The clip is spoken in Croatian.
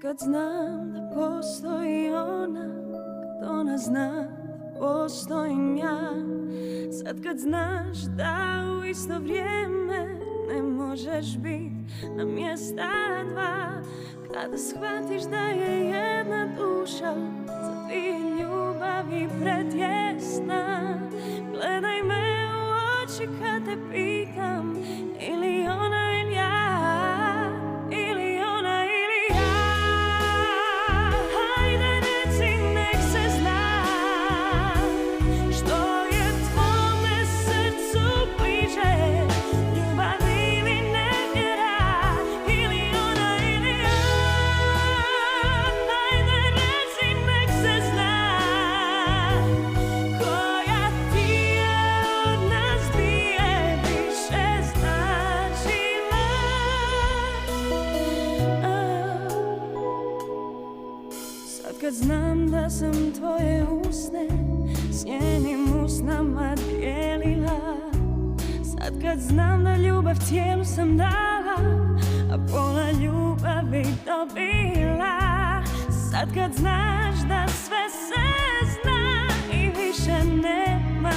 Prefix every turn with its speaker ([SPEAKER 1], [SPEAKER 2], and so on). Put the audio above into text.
[SPEAKER 1] kad znam da postoji ona, kad ona zna da postojim ja. Sad kad znaš da u isto vrijeme ne možeš bit na mjesta dva. Kada shvatiš da je jedna duša za dvije ljubavi pretjesna. Gledaj me u oči kad te pitam, ili ona ili ja, ili ona ili ja. Hajde reci nek se zna, što je tvome srcu bliže, ljubav ili nevjera, ili ona ili ja. Hajde reci nek se zna, koja ti je od nas dvije više značila. Sad kad znam da sam tvoje usne s njenim usnama dijelila. Sad kad znam da ljubav cijelu sam dala, a pola ljubavi dobila. Sad kad znaš da sve se zna i više nema